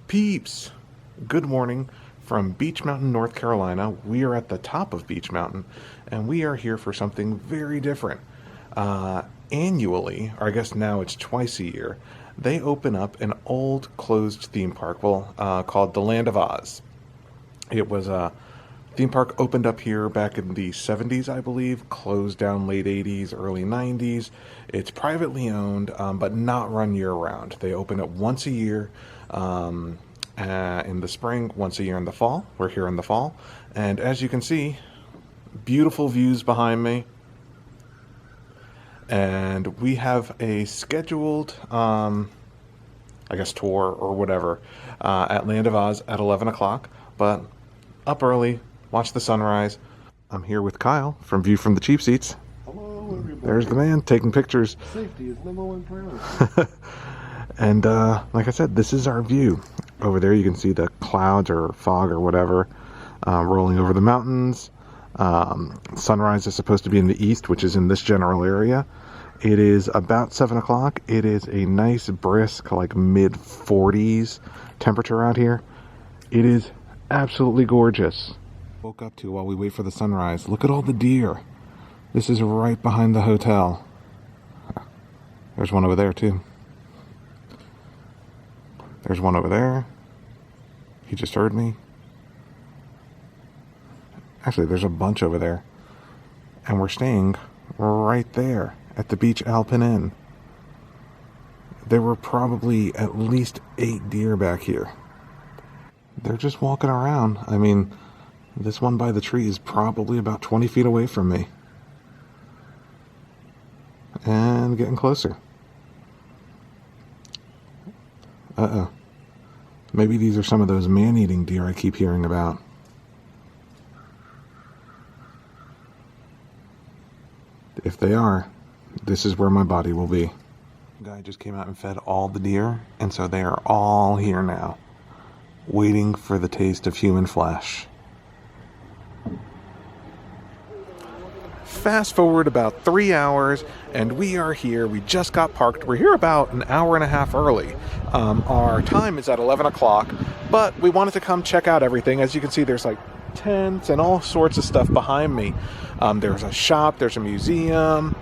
Peeps! Good morning from Beech Mountain, North Carolina. We are at the top of Beech Mountain, and we are here for something very different. Annually, or I guess now it's twice a year, they open up an old closed theme park, called the Land of Oz. It was a theme park opened up here back in the 70s, I believe, closed down late 80s, early 90s. It's privately owned, but not run year-round. They open it once a year in the spring, once a year in the fall. We're here in the fall. And as you can see, beautiful views behind me. And we have a scheduled, I guess, tour or whatever at Land of Oz at 11 o'clock. But up early, watch the sunrise. I'm here with Kyle from View from the Cheap Seats. Hello, everybody. There's the man taking pictures. Safety is #1 priority. And like I said, this is our view. Over there you can see the clouds or fog or whatever rolling over the mountains. Sunrise is supposed to be in the east, which is in this general area. It is about 7 o'clock. It is a nice, brisk, like mid-40s temperature out here. It is absolutely gorgeous. Woke up to while we wait for the sunrise. Look at all the deer. This is right behind the hotel. There's one over there too. There's one over there. He just heard me. Actually, there's a bunch over there. And we're staying right there at the Beech Alpine Inn. There were probably at least 8 deer back here. They're just walking around. I mean, this one by the tree is probably about 20 feet away from me. And getting closer. Uh-oh. Maybe these are some of those man-eating deer I keep hearing about. If they are, this is where my body will be. Guy just came out and fed all the deer, and so they are all here now, waiting for the taste of human flesh. Fast forward about 3 hours, and we are here. We just got parked. We're here about an hour and a half early. Our time is at 11 o'clock, but we wanted to come check out everything. As you can see, there's like tents and all sorts of stuff behind me. There's a shop, there's a museum.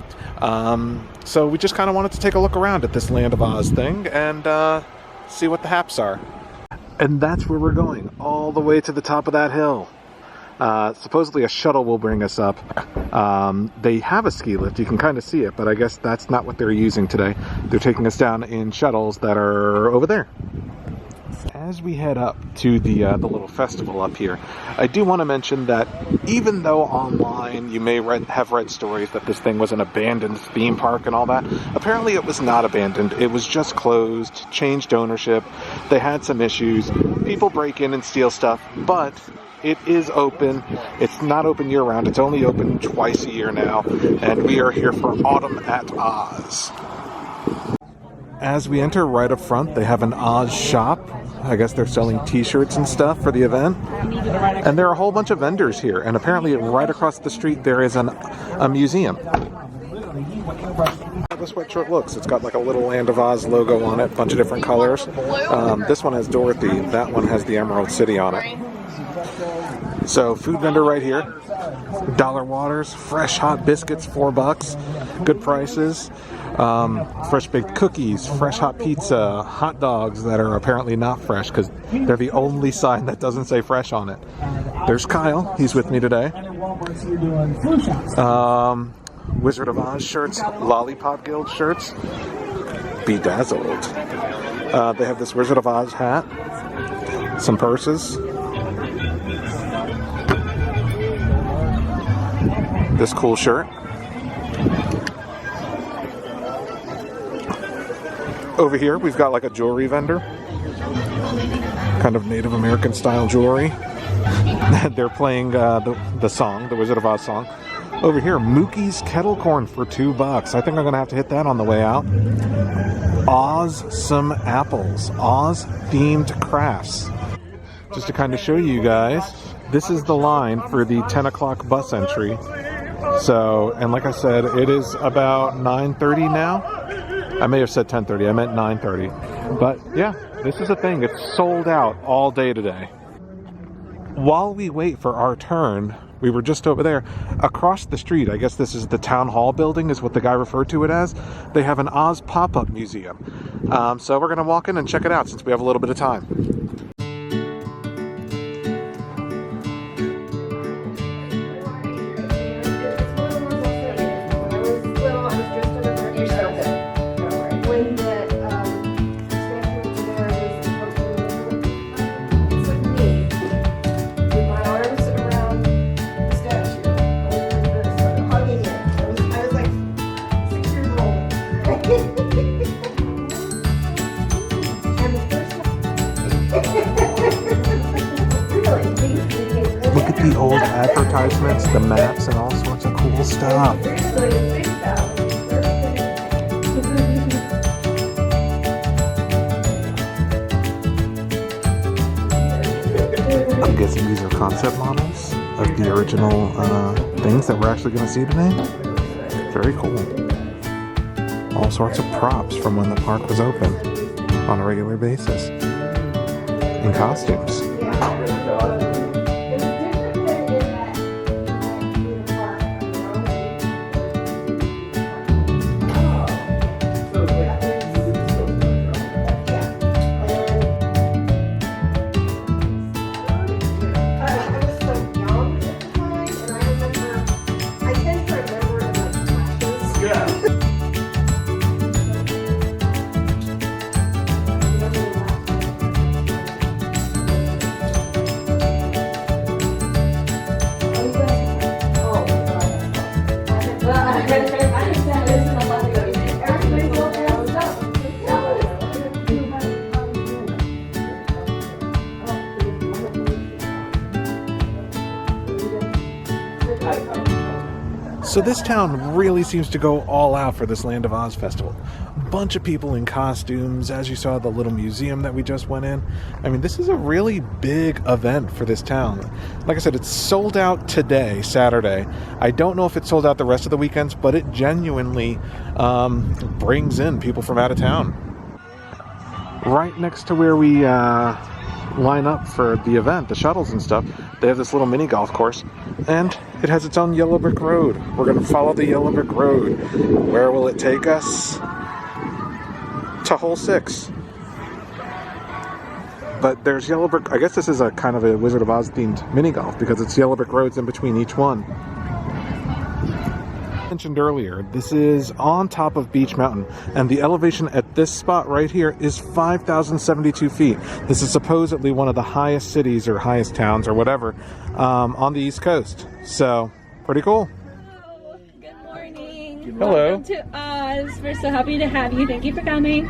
So we just kind of wanted to take a look around at this Land of Oz thing and see what the haps are. And that's where we're going, all the way to the top of that hill. Supposedly a shuttle will bring us up. They have a ski lift, you can kind of see it, but I guess that's not what they're using today. They're taking us down in shuttles that are over there. As we head up to the little festival up here, I do want to mention that even though online you may have read stories that this thing was an abandoned theme park and all that, apparently it was not abandoned. It was just closed, changed ownership. They had some issues. People break in and steal stuff, but it is open. It's not open year-round. It's only open twice a year now, and we are here for Autumn at Oz. As we enter right up front, they have an Oz shop. I guess they're selling t-shirts and stuff for the event. And there are a whole bunch of vendors here. And apparently right across the street there is a museum. How the sweatshirt looks. It's got like a little Land of Oz logo on it, a bunch of different colors. This one has Dorothy. That one has the Emerald City on it. So food vendor right here. Dollar Waters, fresh hot biscuits, $4. Good prices. Fresh baked cookies, fresh hot pizza, hot dogs that are apparently not fresh because they're the only sign that doesn't say fresh on it. There's Kyle, he's with me today. Wizard of Oz shirts, Lollipop Guild shirts, Bedazzled. They have this Wizard of Oz hat, some purses, this cool shirt. Over here, we've got like a jewelry vendor. Kind of Native American style jewelry. They're playing the song, the Wizard of Oz song. Over here, Mookie's Kettle Corn for $2. I think I'm going to have to hit that on the way out. Oz-some apples. Oz-themed crafts. Just to kind of show you guys, this is the line for the 10 o'clock bus entry. So, and like I said, it is about 9:30 now. I may have said 10:30. I meant 9:30. But yeah, this is a thing. It's sold out all day today. While we wait for our turn, we were just over there. Across the street, I guess this is the town hall building, is what the guy referred to it as. They have an Oz pop-up museum. So we're going to walk in and check it out since we have a little bit of time. Look at the old advertisements, the maps, and all sorts of cool stuff. I'm guessing these are concept models of the original things that we're actually going to see today. Very cool. All sorts of props from when the park was open on a regular basis. In costumes. So this town really seems to go all out for this Land of Oz festival. Bunch of people in costumes, as you saw the little museum that we just went in. I mean, this is a really big event for this town. Like I said, it's sold out today, Saturday. I don't know if it's sold out the rest of the weekends, but it genuinely brings in people from out of town. Right next to where we line up for the event, the shuttles and stuff, they have this little mini golf course, and it has its own yellow brick road. We're going to follow the yellow brick road. Where will it take us? To hole 6. But there's yellow brick. I guess this is a kind of a Wizard of Oz themed mini golf because it's yellow brick roads in between each one. Mentioned earlier, this is on top of Beech Mountain, and the elevation at this spot right here is 5,072 feet. This is supposedly one of the highest cities or highest towns or whatever on the East Coast. So, pretty cool. Hello. Good morning. Hello. Welcome to Oz. We're so happy to have you. Thank you for coming.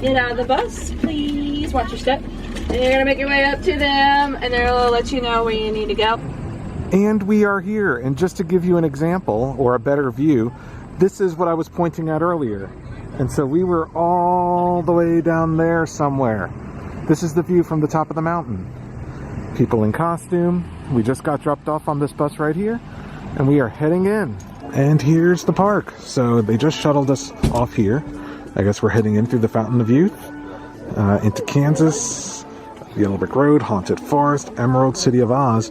Get out of the bus, please. Watch your step. And you're gonna make your way up to them, and they'll let you know where you need to go. And we are here, and just to give you an example, or a better view, this is what I was pointing at earlier. And so we were all the way down there somewhere. This is the view from the top of the mountain. People in costume. We just got dropped off on this bus right here, and we are heading in. And here's the park. So they just shuttled us off here. I guess we're heading in through the Fountain of Youth, into Kansas, Yellow Brick Road, Haunted Forest, Emerald City of Oz,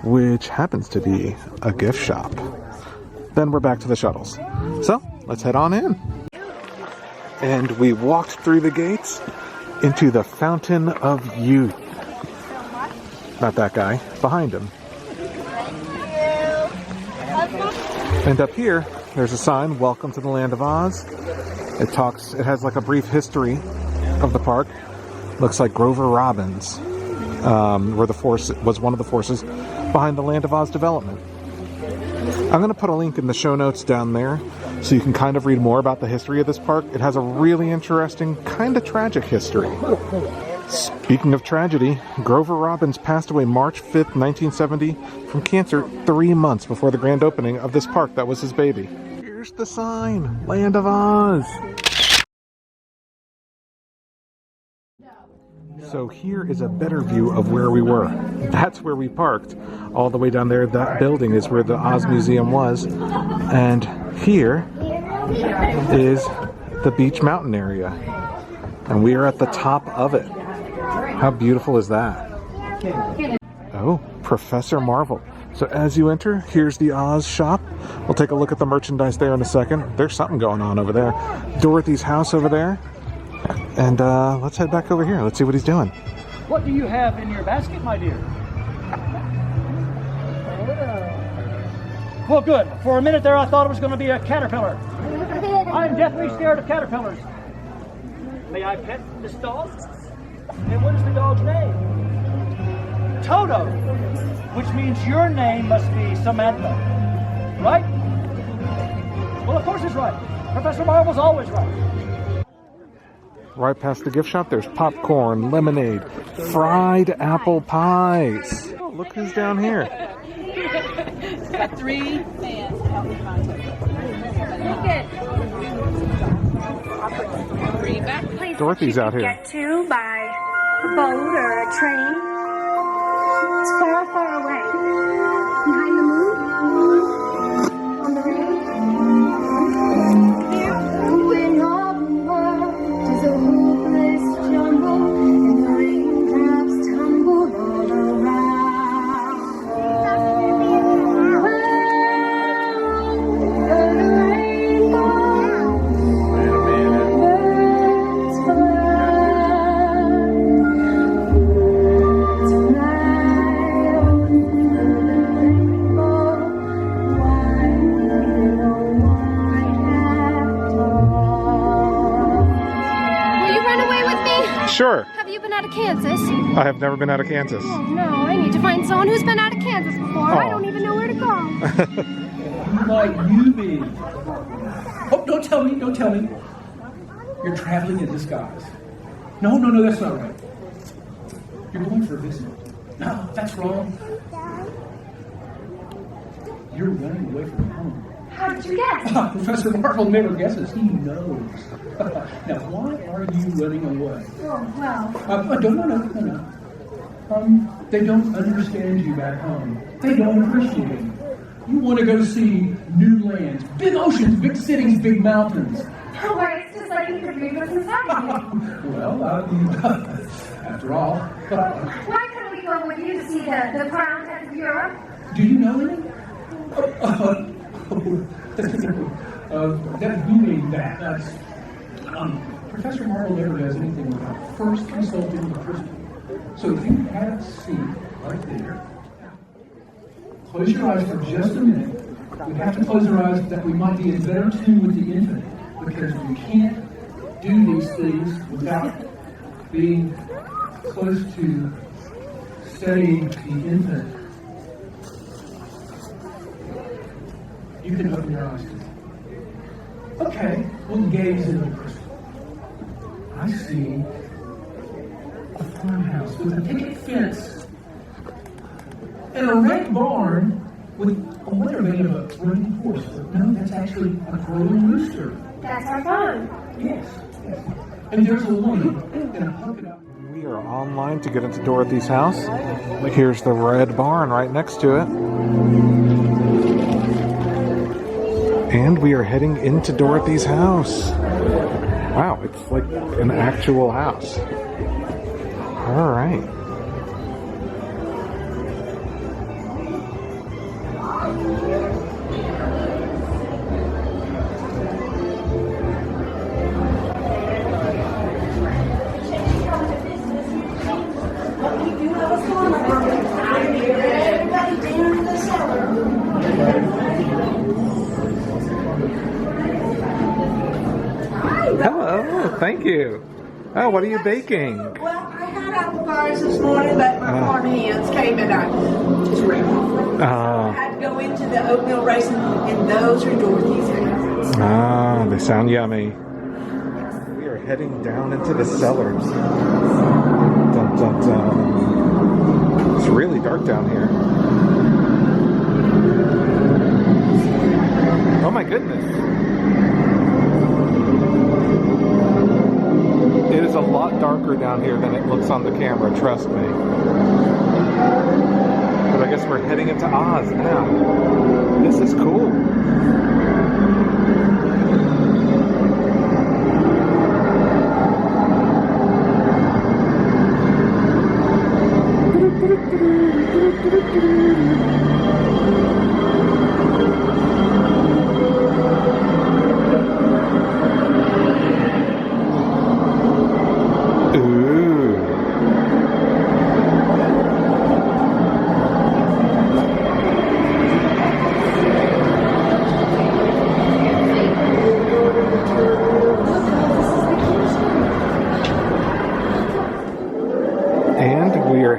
which happens to be a gift shop. Then we're back to the shuttles. So, let's head on in. And we walked through the gates into the Fountain of Youth. Not that guy, behind him. And up here, there's a sign, Welcome to the Land of Oz. It has like a brief history of the park. Looks like Grover Robbins was one of the forces behind the Land of Oz development. I'm going to put a link in the show notes down there so you can kind of read more about the history of this park. It has a really interesting, kind of tragic history. Speaking of tragedy, Grover Robbins passed away March 5th, 1970 from cancer 3 months before the grand opening of this park that was his baby. Here's the sign, Land of Oz. So here is a better view of where we were. That's where we parked. All the way down there, that building is where the Oz Museum was. And here is the Beech Mountain area. And we are at the top of it. How beautiful is that? Oh, Professor Marvel. So as you enter, here's the Oz shop. We'll take a look at the merchandise there in a second. There's something going on over there. Dorothy's house over there. And let's head back over here. Let's see what he's doing. What do you have in your basket, my dear? Well, good. For a minute there, I thought it was going to be a caterpillar. I'm deathly scared of caterpillars. May I pet this dog? And what is the dog's name? Toto, which means your name must be Samantha, right? Well, of course it's right. Professor Marvel's always right. Right past the gift shop, there's popcorn, lemonade, fried apple pies. Oh, look who's down here. It's got 3 fans to help me find it. Bring it back. Dorothy's out here. Get to by a boat or a train. It's far, far away. Behind the moon. On the road. When all the world is a hopeless jumble and the raindrops tumble all around. Well, the rainbow, birds fly. Sure. Have you been out of Kansas? I have never been out of Kansas. Oh no, I need to find someone who's been out of Kansas before. I don't even know where to go. Who might you be? Oh, don't tell me, don't tell me. You're traveling in disguise. No, that's not right. You're going for a visit. No, that's wrong. You're running away from home. How did you guess? Professor Marvel never guesses. He knows. Now, why are you running away? Oh, well. No. They don't understand you back home. They don't appreciate you. You want to go see new lands, big oceans, big cities, big mountains. No way, it's just like you could read what's inside you. Well, after all. Why couldn't we go with you to see the crown of Europe? Do you know any? That you mean that. That's Professor Marvel never does anything without first consulting the crystal. So if you have a seat right there, close your eyes for just a minute. We have to close our eyes that we might be in better tune with the infinite, because we can't do these things without being close to studying the infinite. You can open your eyes to it. Okay, we'll gaze into the crystal. I see a farmhouse with a picket fence and a red barn with a window made of a running horse. But no, that's actually a crowing rooster. That's our farm. Yes. And there's a woman in a polka dot. We are online to get into Dorothy's house. Here's the red barn right next to it. And we are heading into Dorothy's house. Wow, it's like an actual house. All right. Hello, thank you. Oh, what are you baking? Well, I had apple pies this morning, but my farm hands came and I just ran off. I had to go into the oatmeal raisin, and those are Dorothy's hands. They sound yummy. We are heading down into the cellars. Dun, dun, dun. It's really dark down here. Oh my goodness. It is a lot darker down here than it looks on the camera, trust me. But I guess we're heading into Oz now. This is cool.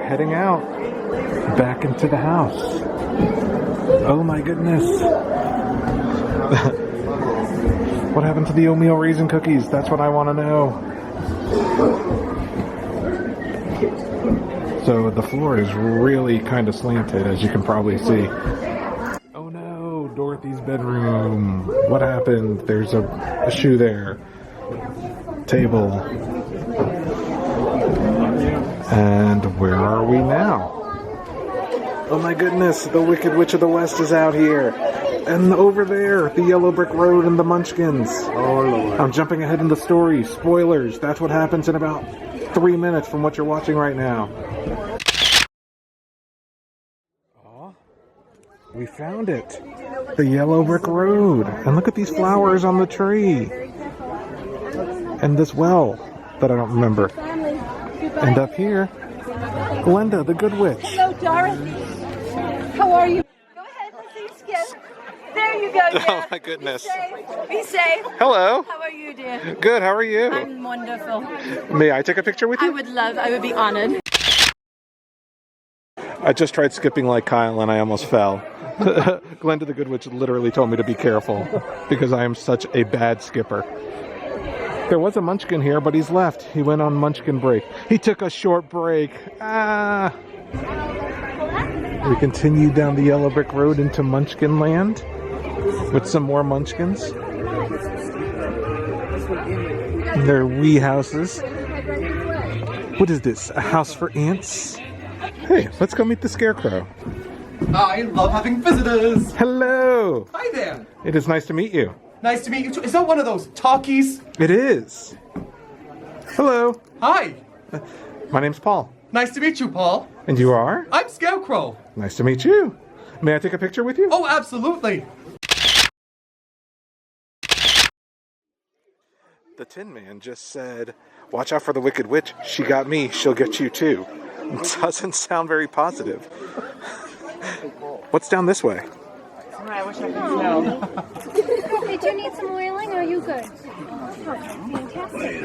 heading out back into the house. Oh my goodness. What happened to the oatmeal raisin cookies? That's what I want to know. So the floor is really kind of slanted, as you can probably see. Oh no, Dorothy's bedroom. What happened? There's a shoe there. Table. And where are we now? Oh my goodness, the Wicked Witch of the West is out here. And over there, the Yellow Brick Road and the Munchkins. Oh, Lord. I'm jumping ahead in the story. Spoilers. That's what happens in about 3 minutes from what you're watching right now. Oh, we found it. The Yellow Brick Road. And look at these flowers on the tree. And this well that I don't remember. And up here, Glenda, the Good Witch. Hello, Dorothy. How are you? Go ahead, let's see skip. There you go, dear. Oh my goodness. Be safe. Hello. How are you, dear? Good, how are you? I'm wonderful. May I take a picture with you? I would be honored. I just tried skipping like Kyle and I almost fell. Glenda the Good Witch literally told me to be careful because I am such a bad skipper. There was a Munchkin here, but he's left. He went on Munchkin break. He took a short break. Ah. We continue down the Yellow Brick Road into Munchkin Land with some more Munchkins. They're wee houses. What is this? A house for ants? Hey, let's go meet the Scarecrow. I love having visitors. Hello. Hi there. It is nice to meet you. Nice to meet you too. Is that one of those talkies? It is. Hello. Hi. My name's Paul. Nice to meet you, Paul. And you are? I'm Scarecrow. Nice to meet you. May I take a picture with you? Oh, absolutely. The Tin Man just said, watch out for the Wicked Witch. She got me. She'll get you too. Doesn't sound very positive. What's down this way? I wish I could know. Did you need some oiling? Or are you good? Fantastic.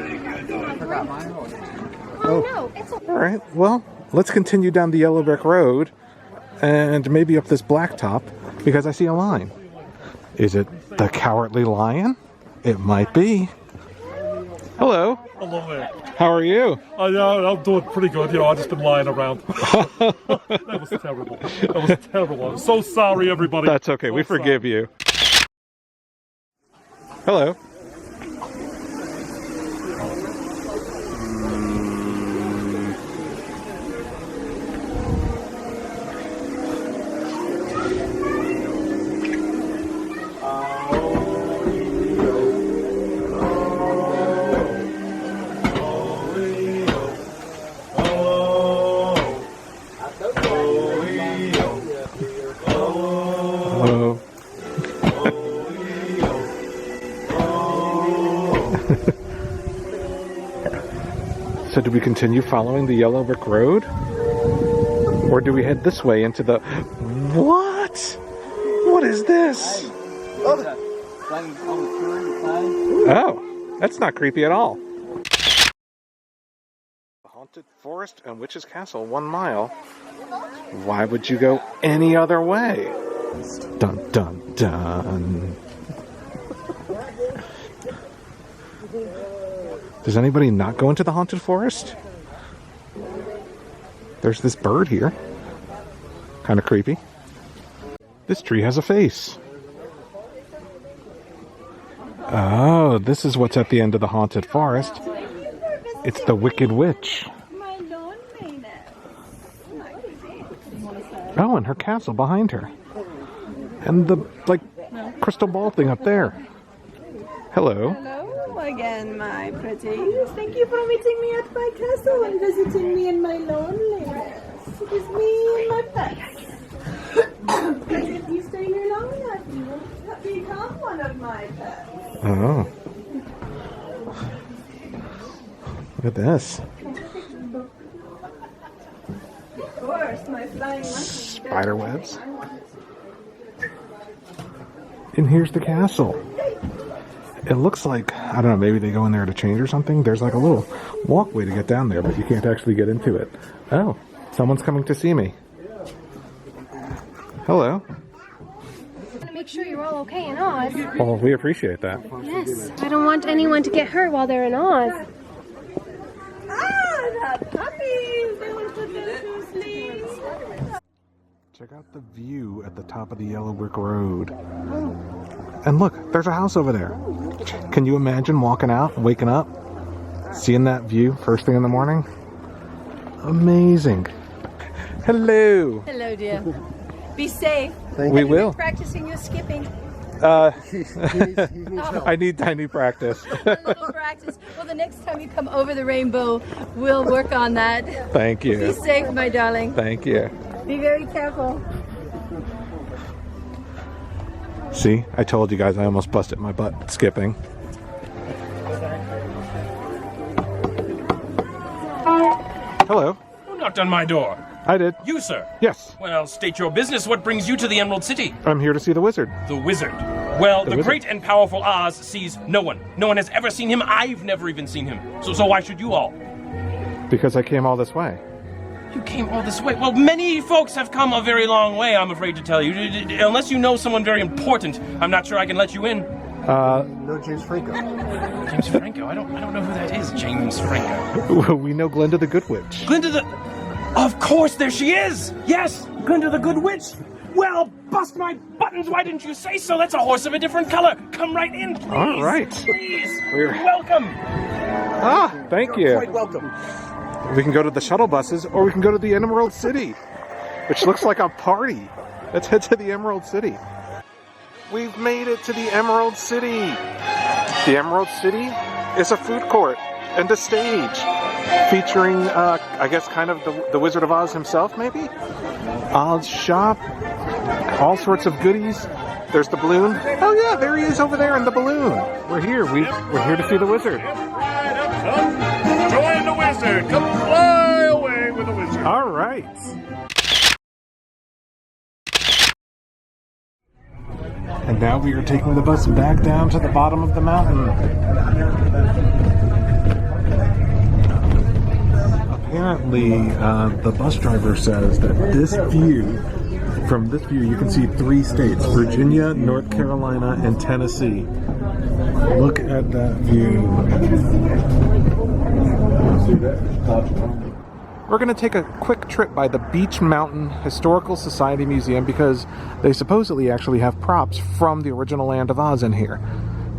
Oh no, it's All right. Well, let's continue down the Yellow Brick Road and maybe up this blacktop because I see a line. Is it the Cowardly Lion? It might be. Hello. Hello there. How are you? I'm doing pretty good. I've just been lying around. That was terrible. That was terrible. I'm so sorry, everybody. That's okay. We forgive you. Hello. Hello. So do we continue following the Yellow Brick Road? Or do we head this way into the... What? What is this? Oh, that's not creepy at all. The Haunted Forest and Witch's Castle, 1 mile. Why would you go any other way? Dun dun dun. Does anybody not go into the haunted forest? There's this bird here. Kind of creepy. This tree has a face. Oh, this is what's at the end of the haunted forest. It's the Wicked Witch. Oh, and her castle behind her. And the, crystal ball thing up there. Hello. Hello again, my pretties. Thank you for meeting me at my castle and visiting me in my loneliness. It is me and my pets. If you stay here long enough, you will become one of my pets. Oh. Look at this. Of course, my flying monkey. Spider webs. And here's the castle. It looks like, I don't know, maybe they go in there to change or something. There's like a little walkway to get down there, but you can't actually get into it. Oh, Someone's coming to see me. Hello. Make sure you're all okay in Oz. Well, we appreciate that. Yes, I don't want anyone to get hurt while they're in Oz. Ah, the puppies! They want to put them to sleep. Check out the view at the top of the yellow brick road. And look, there's a house over there. Can you imagine walking out, waking up, seeing that view first thing in the morning? Amazing. Hello. Hello, dear. Be safe. We will. Practicing your skipping. I need practice. A little practice. Well, the next time you come over the rainbow, we'll work on that. Thank Be you. safe, my darling. Thank you. Be very careful. See, I told you guys I almost busted my butt skipping. Hello. Who knocked on my door? I did. You, sir? Yes. Well, state your business. What brings you to the Emerald City? I'm here to see the wizard. The wizard. Well, the wizard. great and powerful Oz sees no one. No one has ever seen him. I've never even seen him. So why should you all? Because I came all this way. You came all this way. Well, many folks have come a very long way, I'm afraid to tell you. Unless you know someone very important, I'm not sure I can let you in. No, James Franco. James Franco? I don't know who that is, James Franco. We know Glinda the Good Witch. Glinda the... Of course, there she is! Yes, Glinda the Good Witch! Well, bust my buttons, why didn't you say so? That's a horse of a different color. Come right in, please. All right. Please. We're welcome. Ah, thank you. Quite welcome. We can go to the shuttle buses, or we can go to the Emerald City, which looks like a party. Let's head to the Emerald City. We've made it to the Emerald City. The Emerald City is a food court and a stage featuring, I guess, kind of the Wizard of Oz himself, maybe? Oz shop, all sorts of goodies. There's the balloon. Oh yeah, there he is over there in the balloon. We're here. We're here to see the wizard. Join the wizard. Come fly away with the wizard. All right. And now we are taking the bus back down to the bottom of the mountain. Apparently, the bus driver says that from this view, you can see 3 states: Virginia, North Carolina, and Tennessee. Look at that view. We're going to take a quick trip by the Beech Mountain Historical Society Museum because they supposedly actually have props from the original Land of Oz in here.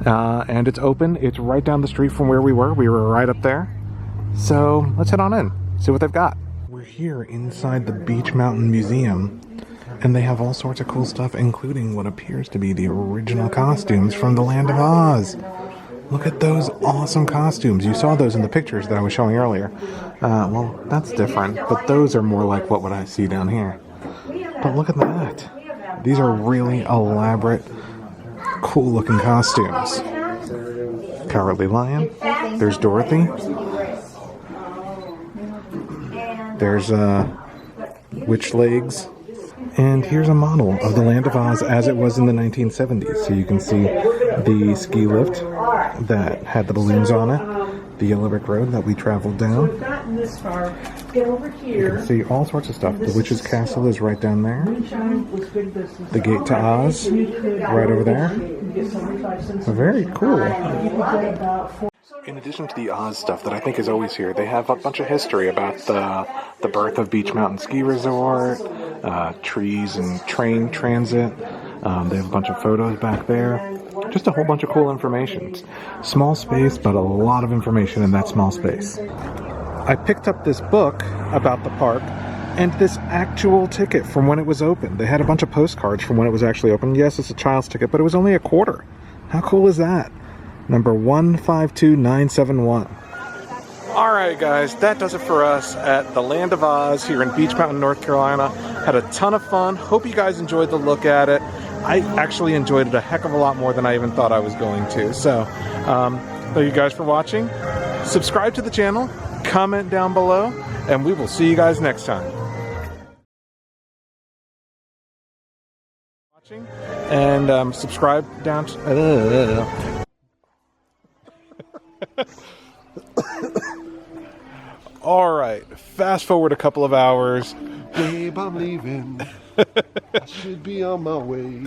And it's open. It's right down the street from where we were. We were right up there. So let's head on in, see what they've got. We're here inside the Beech Mountain Museum, and they have all sorts of cool stuff, including what appears to be the original costumes from the Land of Oz. Look at those awesome costumes. You saw those in the pictures that I was showing earlier. Well, that's different, but those are more like what would I see down here. But look at that. These are really elaborate, cool-looking costumes. Cowardly Lion. There's Dorothy. There's Witch Legs. And here's a model of the Land of Oz as it was in the 1970s. So you can see the ski lift that had the balloons on it, the yellow brick road that we traveled down. You can see all sorts of stuff. The Witch's Castle is right down there. The Gate to Oz, right over there. Very cool. In addition to the Oz stuff that I think is always here, they have a bunch of history about the birth of Beech Mountain Ski Resort, trees and train transit. They have a bunch of photos back there. Just a whole bunch of cool information. Small space, but a lot of information in that small space. I picked up this book about the park and this actual ticket from when it was open. They had a bunch of postcards from when it was actually open. Yes, it's a child's ticket, but it was only $0.25. How cool is that? Number 152971. Alright guys, that does it for us at the Land of Oz here in Beech Mountain, North Carolina. Had a ton of fun. Hope you guys enjoyed the look at it. I actually enjoyed it a heck of a lot more than I even thought I was going to. So, thank you guys for watching. Subscribe to the channel, comment down below, and we will see you guys next time. And subscribe down to... All right, fast forward a couple of hours. Babe, I'm leaving. I should be on my way.